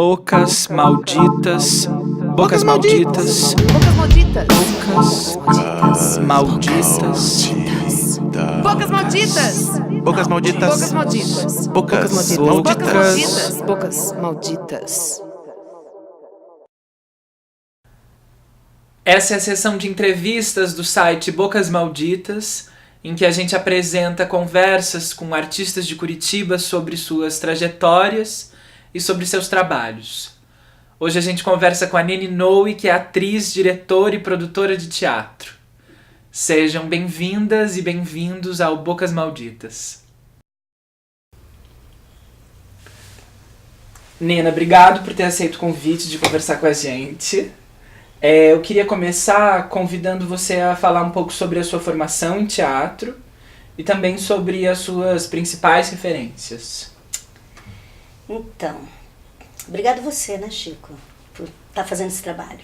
Bocas malditas. Bocas malditas. Bocas malditas. Bocas malditas. Bocas malditas. Bocas malditas. Bocas malditas. Bocas malditas. malditas. Bocas malditas. Essa é a sessão de entrevistas do site Bocas Malditas, em que a gente apresenta conversas com artistas de Curitiba sobre suas trajetórias e sobre seus trabalhos. Hoje a gente conversa com a Nene Noe, que é atriz, diretora e produtora de teatro. Sejam bem-vindas e bem-vindos ao Bocas Malditas. Nena, obrigado por ter aceito o convite de conversar com a gente. Eu queria começar convidando você a falar um pouco sobre a sua formação em teatro e também sobre as suas principais referências. Então, obrigado você, né, Chico, por estar fazendo esse trabalho.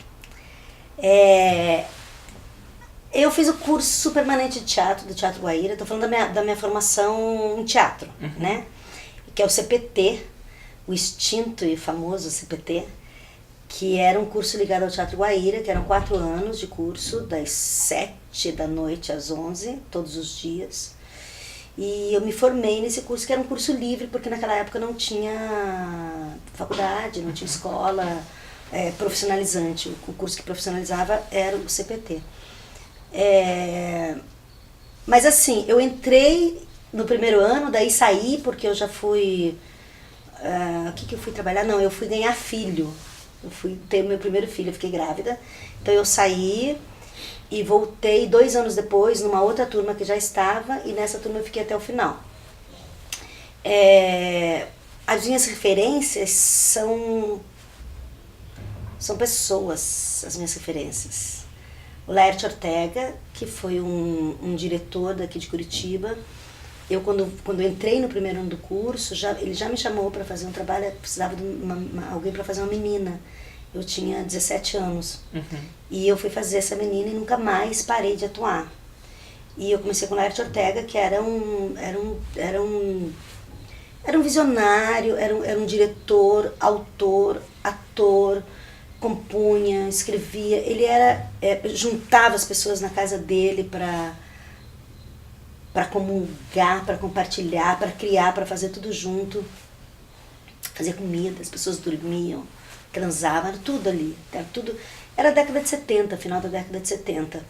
Eu fiz o curso permanente de teatro do Teatro Guaíra, estou falando da minha formação em teatro, né? Que é o CPT, o extinto e famoso CPT, que era um curso ligado ao Teatro Guaíra, que eram 4 anos de curso, das 7 da noite às 11, todos os dias. E eu me formei nesse curso, que era um curso livre, porque naquela época não tinha faculdade, não tinha escola profissionalizante. O curso que profissionalizava era o CPT. Mas assim, eu entrei no primeiro ano, daí saí, porque eu já fui... O que eu fui trabalhar? Não, eu fui ganhar filho. Eu fui ter meu primeiro filho, eu fiquei grávida. Então eu saí e voltei 2 anos depois numa outra turma que já estava, e nessa turma eu fiquei até o final. As minhas referências são pessoas, as minhas referências. O Laerte Ortega, que foi um diretor daqui de Curitiba. Eu, quando entrei no primeiro ano do curso, ele já me chamou para fazer um trabalho, precisava de alguém para fazer uma menina. Eu tinha 17 anos. E eu fui fazer essa menina e nunca mais parei de atuar. E eu comecei com o Laerte Ortega, que era um visionário, era um diretor, autor, ator, compunha, escrevia. Ele juntava as pessoas na casa dele para comungar, para compartilhar, para criar, para fazer tudo junto. Fazia comida, as pessoas dormiam, transavam, era tudo ali. Era a década de 70, final da década de 70.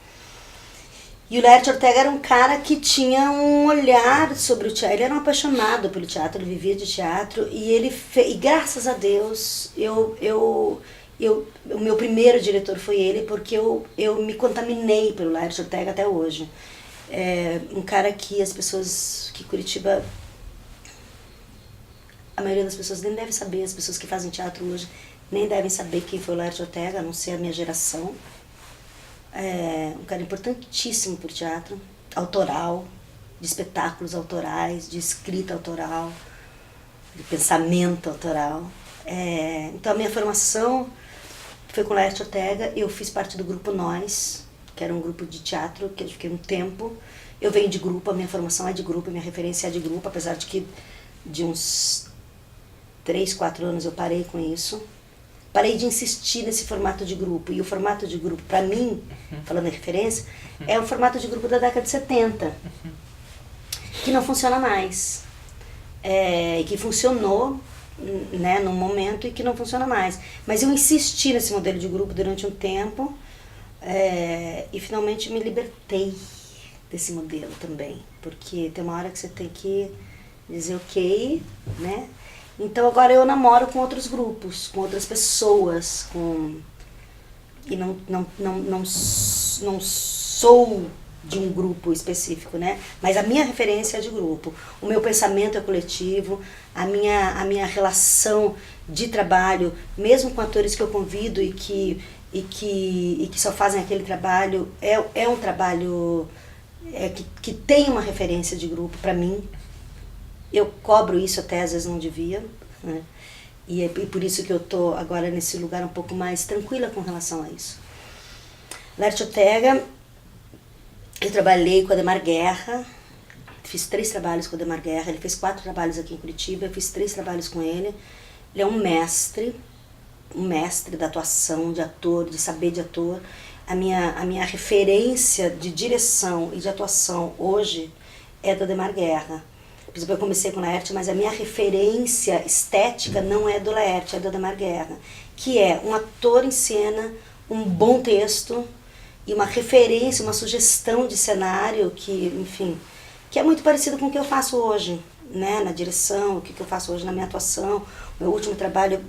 E o Laerte Ortega era um cara que tinha um olhar sobre o teatro. Ele era um apaixonado pelo teatro, ele vivia de teatro. E graças a Deus, o meu primeiro diretor foi ele, porque eu me contaminei pelo Laerte Ortega até hoje. Um cara que que Curitiba, a maioria das pessoas nem deve saber, as pessoas que fazem teatro hoje nem devem saber quem foi o Laerte Ortega, a não ser a minha geração. Um cara importantíssimo para o teatro, autoral, de espetáculos autorais, de escrita autoral, de pensamento autoral. Então a minha formação foi com o Laerte Ortega. Eu fiz parte do grupo Nós, que era um grupo de teatro, que eu fiquei um tempo. Eu venho de grupo, a minha formação é de grupo, a minha referência é de grupo, apesar de que de uns 3, 4 anos eu parei com isso. Parei de insistir nesse formato de grupo. E o formato de grupo, para mim, falando em referência, é o formato de grupo da década de 70, que não funciona mais. E que funcionou, né, num momento, e que não funciona mais. Mas eu insisti nesse modelo de grupo durante um tempo, e finalmente me libertei desse modelo também, porque tem uma hora que você tem que dizer ok, né? Então agora eu namoro com outros grupos, com outras pessoas, e não sou de um grupo específico, né? Mas a minha referência é de grupo, o meu pensamento é coletivo, a minha relação de trabalho, mesmo com atores que eu convido e que só fazem aquele trabalho, é um trabalho que tem uma referência de grupo para mim. Eu cobro isso até, às vezes não devia, né? E por isso que eu tô agora nesse lugar um pouco mais tranquila com relação a isso. Laerte Ortega, eu trabalhei com o Ademar Guerra, fiz 3 trabalhos com o Ademar Guerra, ele fez 4 trabalhos aqui em Curitiba, eu fiz 3 trabalhos com ele. Ele é um mestre, um mestre da atuação, de ator, de saber de ator. A minha referência de direção e de atuação hoje é do Adhemar Guerra. Por exemplo, eu comecei com o Laerte, mas a minha referência estética não é do Laerte, é do Adhemar Guerra, que é um ator em cena, um bom texto e uma referência, uma sugestão de cenário que, enfim, que é muito parecido com o que eu faço hoje, né, na direção, o que eu faço hoje na minha atuação. O meu último trabalho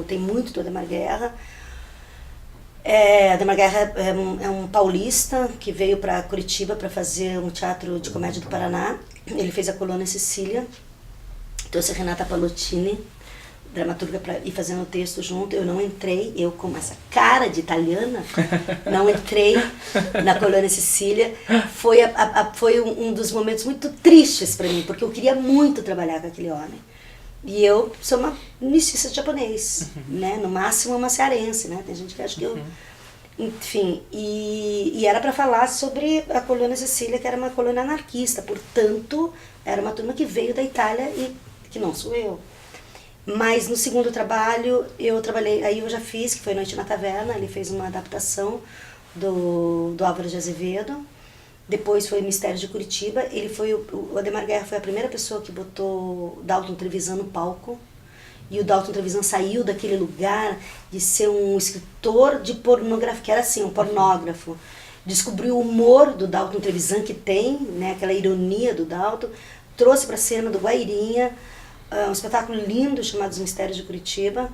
tem muito do Adhemar Guerra. Adhemar Guerra é um paulista que veio para Curitiba para fazer um teatro de comédia do Paraná. Ele fez a Colônia Sicília, trouxe a Renata Palottini, dramaturga, para ir fazendo o texto junto. Eu não entrei, eu com essa cara de italiana, não entrei na Colônia Sicília. Foi um dos momentos muito tristes para mim, porque eu queria muito trabalhar com aquele homem. E eu sou uma mestiça de japonês, né? No máximo uma cearense, né? Tem gente que acha que eu... Enfim, e era para falar sobre a Colônia Sicília, que era uma colônia anarquista, portanto, era uma turma que veio da Itália e que não sou eu. Mas no segundo trabalho, eu trabalhei, aí eu já fiz, que foi Noite na Taverna, ele fez uma adaptação do Álvaro de Azevedo. Depois foi Mistério de Curitiba. O Adhemar Guerra foi a primeira pessoa que botou Dalton Trevisan no palco. E o Dalton Trevisan saiu daquele lugar de ser um escritor de pornografia, que era assim, um pornógrafo. Descobriu o humor do Dalton Trevisan, que tem, né, aquela ironia do Dalton, trouxe para a cena do Guairinha, um espetáculo lindo chamado Os Mistérios de Curitiba.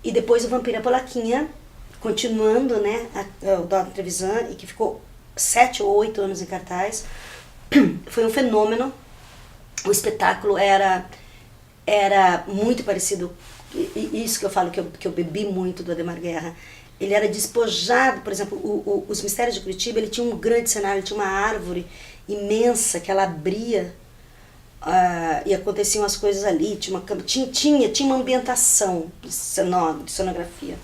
E depois o Vampira Polaquinha, continuando, né, o Dalton Trevisan, e que ficou 7 ou 8 anos em cartaz. Foi um fenômeno. O espetáculo era muito parecido, isso que eu falo, que eu bebi muito do Adhemar Guerra. Ele era despojado, por exemplo, Os Mistérios de Curitiba, ele tinha um grande cenário, ele tinha uma árvore imensa que ela abria e aconteciam as coisas ali, tinha uma ambientação de cenografia.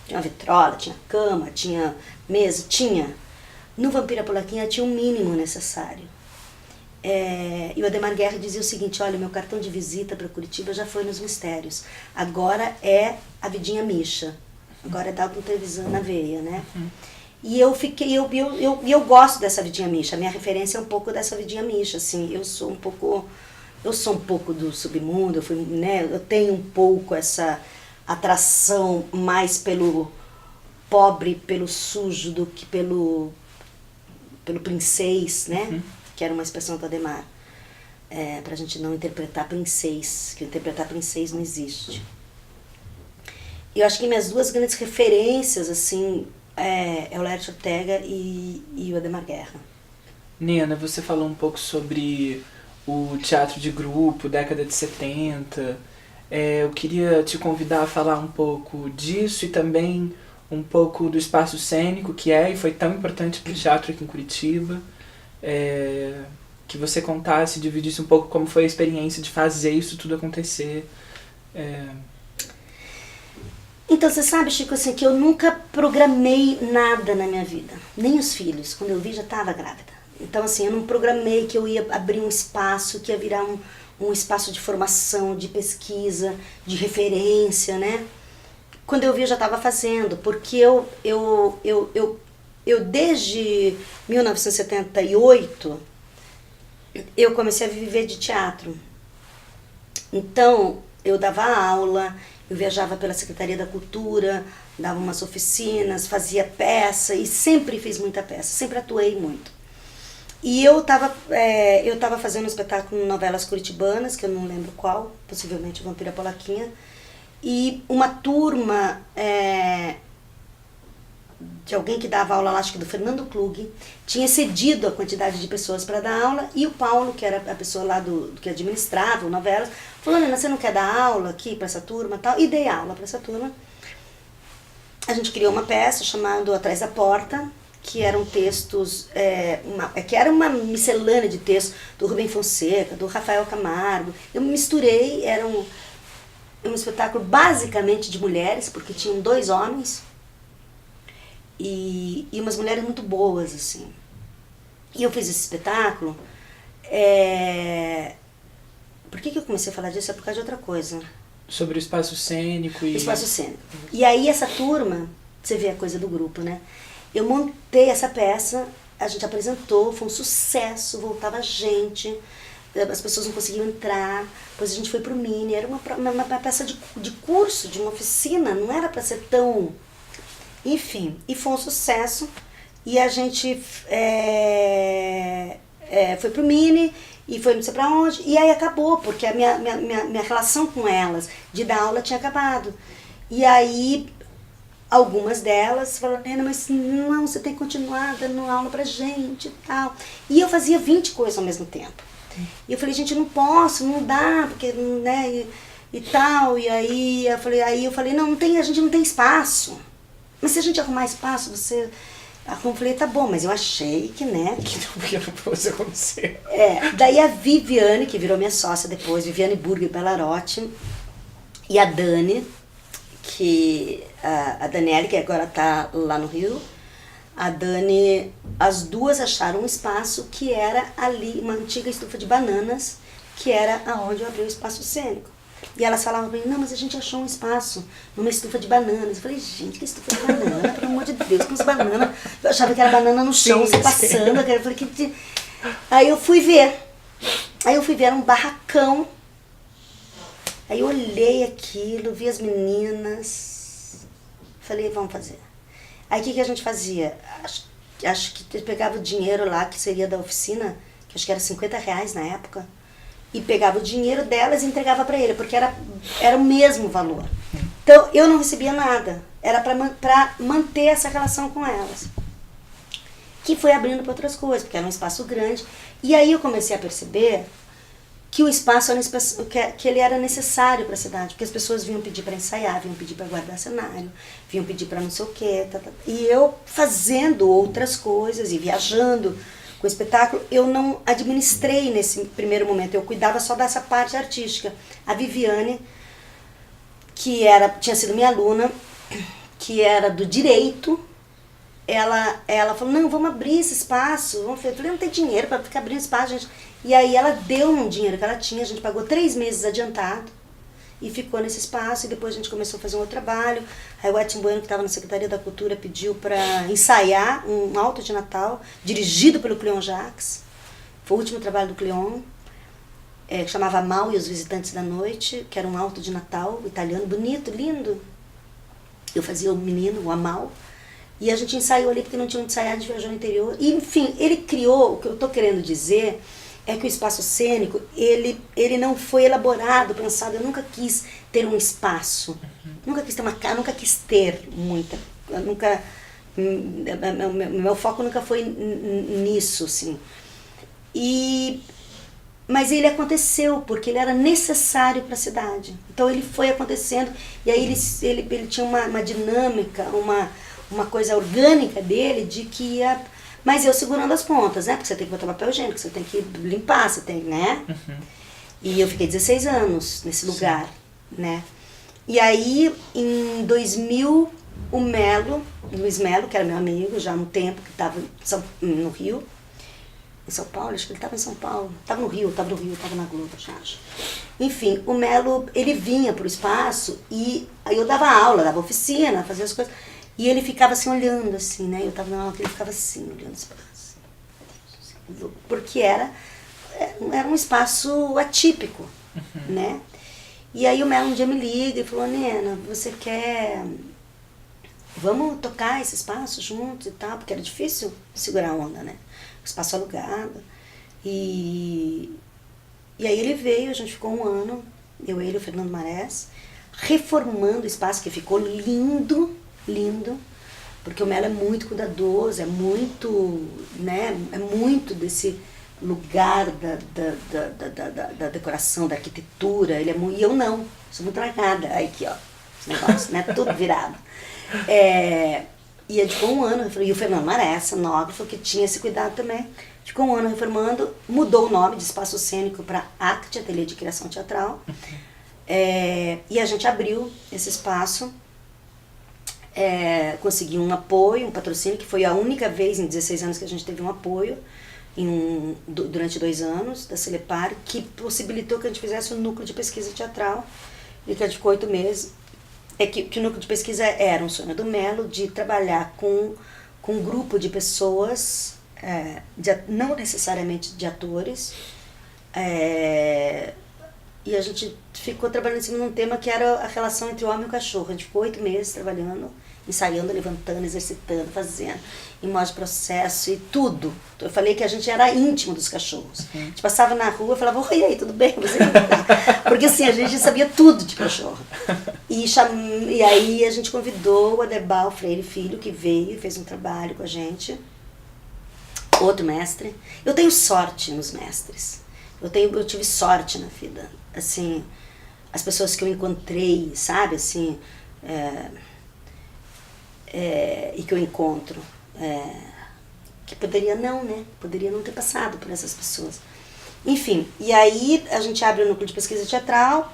Tinha uma vitrola, tinha cama, tinha mesa, No Vampira Polaquinha tinha o mínimo necessário. E o Adhemar Guerra dizia o seguinte: olha, meu cartão de visita para Curitiba já foi nos Mistérios, agora é a Vidinha Misha, agora é Dalton Trevisan na veia, né? E eu gosto dessa Vidinha Misha, a minha referência é um pouco dessa Vidinha Misha, assim, eu sou um pouco do submundo, eu tenho um pouco essa atração mais pelo pobre, pelo sujo, do que pelo princês, né? Que era uma expressão do Adhemar, pra gente não interpretar princês, que interpretar princês não existe. E eu acho que minhas duas grandes referências, assim, é o Laerte Ortega e o Adhemar Guerra. Nena, você falou um pouco sobre o teatro de grupo, década de 70. Eu queria te convidar a falar um pouco disso e também um pouco do espaço cênico, que e foi tão importante para o teatro aqui em Curitiba. Que você contasse, dividisse um pouco como foi a experiência de fazer isso tudo acontecer. Então, você sabe, Chico, assim, que eu nunca programei nada na minha vida, nem os filhos. Quando eu vi, já estava grávida. Então, assim, eu não programei que eu ia abrir um espaço, que ia virar um espaço de formação, de pesquisa, de referência, né? Quando eu vi, eu já estava fazendo, porque eu desde 1978, eu comecei a viver de teatro. Então, eu dava aula, eu viajava pela Secretaria da Cultura, dava umas oficinas, fazia peça, e sempre fiz muita peça, sempre atuei muito. E eu estava fazendo um espetáculo em Novelas Curitibanas, que eu não lembro qual, possivelmente Vampira Polaquinha, e uma turma de alguém que dava aula lá, acho que do Fernando Klug, tinha cedido a quantidade de pessoas para dar aula, e o Paulo, que era a pessoa lá que administrava o Novelas, falou: Nena, você não quer dar aula aqui para essa turma e tal? E dei aula para essa turma. A gente criou uma peça chamada Atrás da Porta, que eram textos, que era uma miscelânea de textos do Rubem Fonseca, do Rafael Camargo. Eu misturei, era um espetáculo basicamente de mulheres, porque tinham 2 homens e umas mulheres muito boas, assim. E eu fiz esse espetáculo. Por que eu comecei a falar disso? É por causa de outra coisa. Sobre o espaço cênico e... O espaço cênico. E aí essa turma, você vê a coisa do grupo, né? Eu montei essa peça, a gente apresentou, foi um sucesso, voltava gente, as pessoas não conseguiam entrar, depois a gente foi pro Mini, era uma peça de curso, de uma oficina, não era para ser tão... Enfim, e foi um sucesso, e a gente foi pro Mini, e foi não sei pra onde, e aí acabou, porque a minha relação com elas, de dar aula, tinha acabado. E aí, algumas delas falaram, Nena, mas não, você tem que continuar dando aula pra gente e tal. E eu fazia 20 coisas ao mesmo tempo. E eu falei, gente, não posso, não dá, porque, né, e tal. E aí eu falei, não tem, a gente não tem espaço. Mas se a gente arrumar espaço, você... Eu falei, tá bom, mas eu achei que, né... Que não fosse acontecer. Daí a Viviane, que virou minha sócia depois, Viviane Burger Bellarotti, e a Dani, a Daniele, que agora tá lá no Rio, a Dani, as duas acharam um espaço que era ali, uma antiga estufa de bananas, que era aonde eu abri o espaço cênico. E elas falavam pra mim, não, mas a gente achou um espaço numa estufa de bananas. Eu falei, gente, que estufa de banana? Pelo amor de Deus, com as bananas. Eu achava que era banana no chão, se passando. Eu falei, que... Aí eu fui ver. Era um barracão. Aí eu olhei aquilo, vi as meninas. Falei, vamos fazer. Aí o que a gente fazia? Acho que pegava o dinheiro lá, que seria da oficina, que acho que era R$50 na época. E pegava o dinheiro delas e entregava para ele, porque era o mesmo valor. Então, eu não recebia nada. Era para manter essa relação com elas. Que foi abrindo para outras coisas, porque era um espaço grande. E aí eu comecei a perceber que o espaço era um espaço, que ele era necessário para a cidade, porque as pessoas vinham pedir para ensaiar, vinham pedir para guardar cenário, vinham pedir para não sei o quê. E eu fazendo outras coisas e viajando com o espetáculo, eu não administrei nesse primeiro momento, eu cuidava só dessa parte artística. A Viviane, que tinha sido minha aluna, que era do direito, ela falou, não, vamos abrir esse espaço, eu falei, não tem dinheiro para ficar abrindo espaço, gente. E aí ela deu um dinheiro que ela tinha, a gente pagou 3 meses adiantado, e ficou nesse espaço, e depois a gente começou a fazer um outro trabalho. Aí o Edson Bueno, que estava na Secretaria da Cultura, pediu para ensaiar um alto de Natal, dirigido pelo Cleon Jacques. Foi o último trabalho do Cleon, que chamava Mal e os Visitantes da Noite, que era um alto de Natal, italiano, bonito, lindo. Eu fazia o menino, o Amal, e a gente ensaiou ali, porque não tinha onde ensaiar, a gente viajou no interior. E, enfim, ele criou, o que eu estou querendo dizer... é que o espaço cênico, ele não foi elaborado, pensado, eu nunca quis ter um espaço, nunca quis ter uma casa, nunca quis ter muita, meu foco nunca foi nisso, assim. Mas ele aconteceu, porque ele era necessário para a cidade. Então ele foi acontecendo, e aí ele tinha uma dinâmica, uma coisa orgânica dele, de que ia... Mas eu segurando as pontas, né? Porque você tem que botar papel higiênico, você tem que limpar, você tem, né? E eu fiquei 16 anos nesse lugar, né? E aí, em 2000, o Luiz Melo, que era meu amigo já há um tempo, que estava no Rio, em São Paulo, acho que ele estava em São Paulo, estava no Rio, estava na Globo, já acho. Enfim, o Melo, ele vinha pro espaço e aí eu dava aula, dava oficina, fazia as coisas. E ele ficava assim, olhando assim, né? Eu tava na aula, ele ficava assim, olhando o espaço. Porque era um espaço atípico, né? E aí o Melo um dia me liga e falou, Nena, você quer... Vamos tocar esse espaço juntos e tal? Porque era difícil segurar a onda, né? O espaço alugado. E aí ele veio, a gente ficou 1 ano, ele e o Fernando Marés, reformando o espaço, que ficou lindo, porque o Melo é muito cuidadoso, é muito, né, é muito desse lugar da decoração, da arquitetura, ele é muito, e eu não, sou muito largada, aí aqui ó, esse negócio, né, tudo virado. E ele ficou 1 ano, e o Fernando Maré, cenógrafo, que tinha esse cuidado também, ficou 1 ano reformando, mudou o nome de Espaço Cênico para ACT, Ateliê de Criação Teatral, e a gente abriu esse espaço, consegui um apoio, um patrocínio, que foi a única vez em 16 anos que a gente teve um apoio, durante 2 anos, da Celepar, que possibilitou que a gente fizesse um núcleo de pesquisa teatral, e que a gente ficou 8 meses, é que o núcleo de pesquisa era um sonho do Melo de trabalhar com um grupo de pessoas, não necessariamente de atores, e a gente ficou trabalhando em cima de um tema que era a relação entre o homem e o cachorro. A gente ficou 8 meses trabalhando, ensaiando, levantando, exercitando, fazendo, em modo de processo e tudo. Eu falei que a gente era íntimo dos cachorros. A gente passava na rua e falava, oi, aí, tudo bem? Você porque assim, a gente sabia tudo de cachorro. E aí a gente convidou o Aderbal Freire Filho, que veio e fez um trabalho com a gente. Outro mestre. Eu tenho sorte nos mestres. Eu tive sorte na vida. Assim, as pessoas que eu encontrei, sabe, assim, e que eu encontro, que poderia não ter passado por essas pessoas. Enfim, e aí a gente abre o núcleo de pesquisa teatral.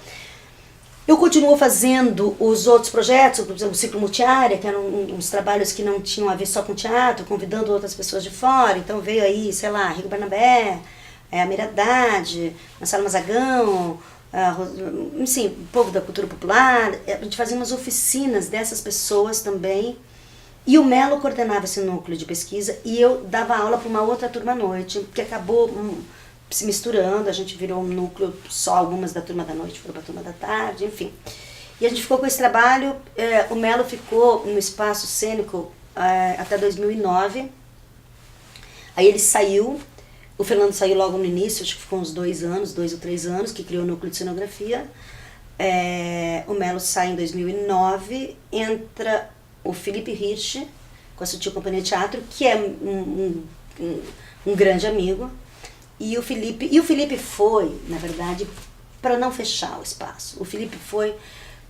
Eu continuo fazendo os outros projetos, por exemplo, o Ciclo Multiárea, que eram uns trabalhos que não tinham a ver só com teatro, convidando outras pessoas de fora. Então veio aí, sei lá, Rigo Barnabé, a Mira Haddad, Marcelo Mazagão, enfim, o povo da cultura popular. A gente fazia umas oficinas dessas pessoas também. E o Melo coordenava esse núcleo de pesquisa e eu dava aula para uma outra turma à noite, que acabou se misturando, a gente virou um núcleo, só algumas da turma da noite foram para a turma da tarde, enfim. E a gente ficou com esse trabalho, o Melo ficou no espaço cênico até 2009, aí ele saiu, o Fernando saiu logo no início, acho que ficou uns 2 ou 3 anos, que criou o núcleo de cenografia. O Melo sai em 2009, entra o Felipe Hirsch, com a Sutil Companhia de Teatro, que é um grande amigo. E o Felipe foi, na verdade, para não fechar o espaço. O Felipe foi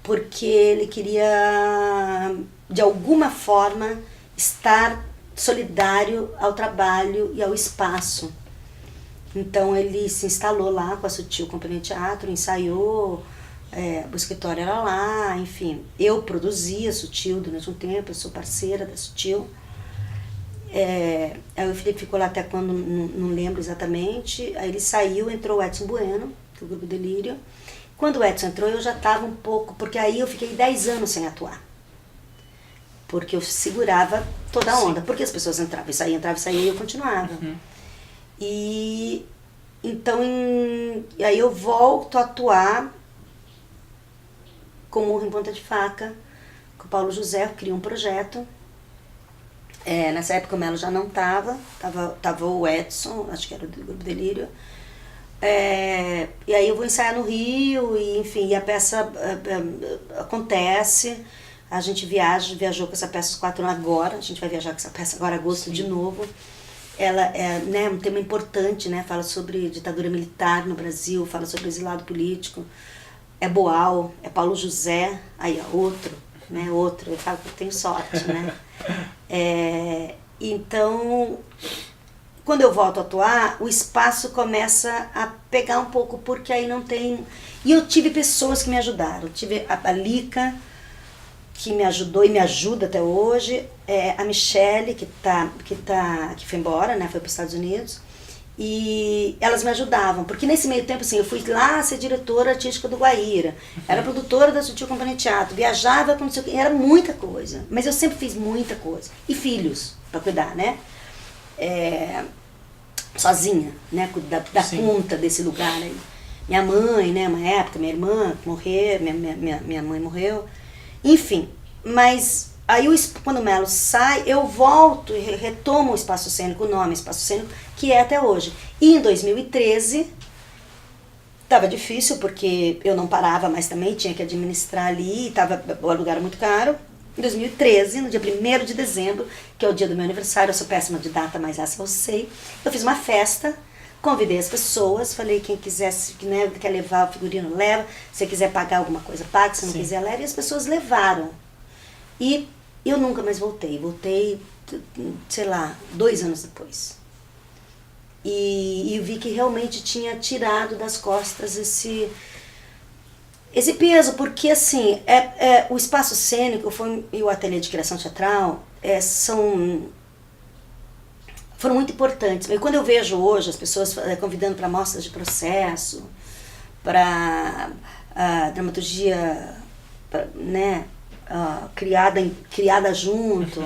porque ele queria, de alguma forma, estar solidário ao trabalho e ao espaço. Então ele se instalou lá com a Sutil Companhia de Teatro, ensaiou, o escritório era lá, enfim. Eu produzia a Sutil durante um tempo, eu sou parceira da Sutil. Aí o Felipe ficou lá até quando, não lembro exatamente. Aí ele saiu, entrou o Edson Bueno, do Grupo Delírio. Quando o Edson entrou, eu já estava um pouco, porque aí eu fiquei 10 anos sem atuar. Porque eu segurava toda a onda, porque as pessoas entravam e saíam, e eu continuava. Uhum. E então, aí eu volto a atuar com Murro em Ponta de Faca, com o Paulo José, eu criei um projeto. Nessa época o Melo já não estava, tava o Edson, acho que era do Grupo Delírio. E aí eu vou ensaiar no Rio, e enfim, e a peça acontece, a gente viajou com essa peça os 4 anos agora, a gente vai viajar com essa peça agora em agosto de novo. Ela é, né, um tema importante, né, fala sobre ditadura militar no Brasil, fala sobre exilado político. É Boal, é Paulo José, aí outro, eu falo que eu tenho sorte, né. Então, quando eu volto a atuar, o espaço começa a pegar um pouco, porque aí não tem... E eu tive pessoas que me ajudaram. Eu tive a Lica, que me ajudou e me ajuda até hoje, a Michele, que foi embora, né, foi para os Estados Unidos, e elas me ajudavam, porque nesse meio tempo, assim, eu fui lá ser diretora artística do Guaíra, era produtora da Sutil Companhia de Teatro, viajava com não sei o que, era muita coisa, mas eu sempre fiz muita coisa, e filhos para cuidar, né, sozinha, né, da conta desse lugar aí. Minha mãe, né, uma época, minha irmã morreu, minha mãe morreu, enfim, mas aí quando o Melo sai, eu volto e retomo o Espaço Cênico, o nome Espaço Cênico, que é até hoje. E em 2013, estava difícil, porque eu não parava mais também, tinha que administrar ali, o aluguel era muito caro. Em 2013, no dia 1º de dezembro, que é o dia do meu aniversário, eu sou péssima de data, mas essa eu sei, eu fiz uma festa, convidei as pessoas, falei quem quisesse, né, quer levar o figurino, leva, se quiser pagar alguma coisa, paga, se não quiser, leva, e as pessoas levaram. E eu nunca mais voltei, sei lá, 2 anos depois. E vi que realmente tinha tirado das costas esse peso, porque assim, o espaço cênico e o ateliê de criação teatral foram muito importantes. E quando eu vejo hoje as pessoas convidando para mostras de processo, para a dramaturgia, né, criada junto,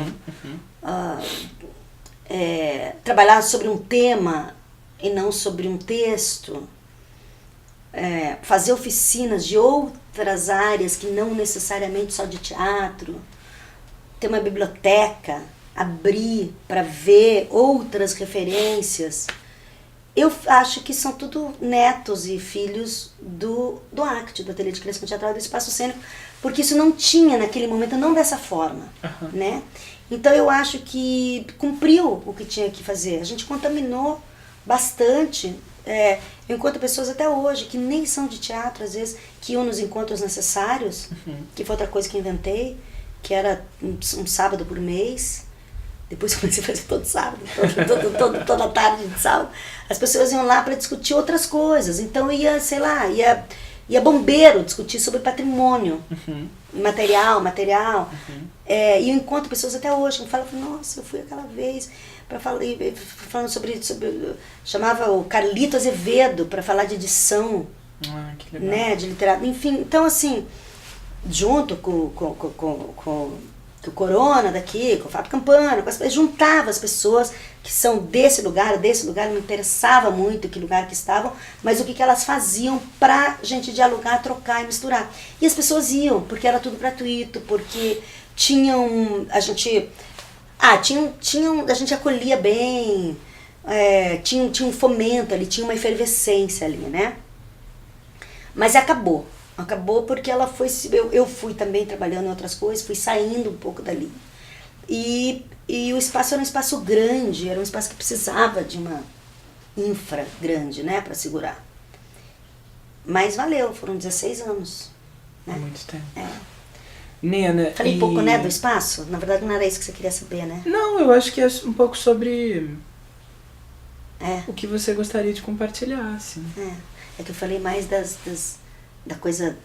trabalhar sobre um tema e não sobre um texto, fazer oficinas de outras áreas que não necessariamente só de teatro, ter uma biblioteca, abrir para ver outras referências. Eu acho que são tudo netos e filhos do ACT, do Ateliê de Criação Teatral do Espaço Cênico, porque isso não tinha naquele momento, não dessa forma, né? Então eu acho que cumpriu o que tinha que fazer. A gente contaminou bastante. Eu encontro pessoas até hoje que nem são de teatro, às vezes, que iam nos encontros necessários, que foi outra coisa que inventei, que era um sábado por mês. Depois comecei a fazer todo sábado, toda tarde de sábado. As pessoas iam lá para discutir outras coisas. Então ia, sei lá, ia bombeiro discutir sobre patrimônio, material. E eu encontro pessoas até hoje que falam, nossa, eu fui aquela vez para falando sobre chamava o Carlito Azevedo para falar de edição, que legal. né, de literatura, enfim. Então assim, junto com o Corona daqui, com o Fábio Campana, juntava as pessoas que são desse lugar, não interessava muito que lugar que estavam, mas o que elas faziam pra gente dialogar, trocar e misturar. E as pessoas iam, porque era tudo gratuito, porque a gente acolhia bem, tinha um fomento ali, tinha uma efervescência ali, né? Mas acabou porque ela foi, eu fui também trabalhando em outras coisas, fui saindo um pouco dali. E o espaço era um espaço grande, era um espaço que precisava de uma infra grande, né, para segurar. Mas valeu, foram 16 anos. Né? Muito tempo. Nena, falei pouco, né, do espaço? Na verdade não era isso que você queria saber, né? Não, eu acho que é um pouco sobre o que você gostaria de compartilhar, assim. É que eu falei mais da coisa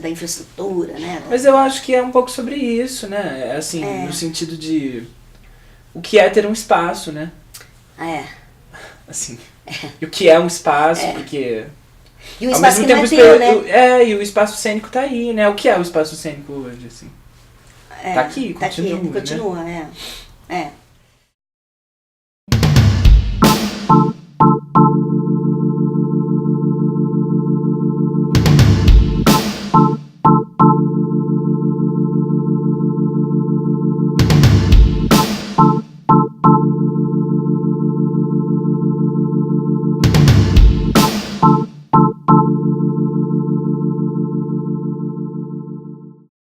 da infraestrutura, né? Mas eu acho que é um pouco sobre isso, né? Assim, no sentido de o que é ter um espaço, né? Assim, e o que é um espaço, porque e o espaço que não é teu, né? E o espaço cênico tá aí, né? O que é o espaço cênico hoje, assim? Tá aqui, continua, né?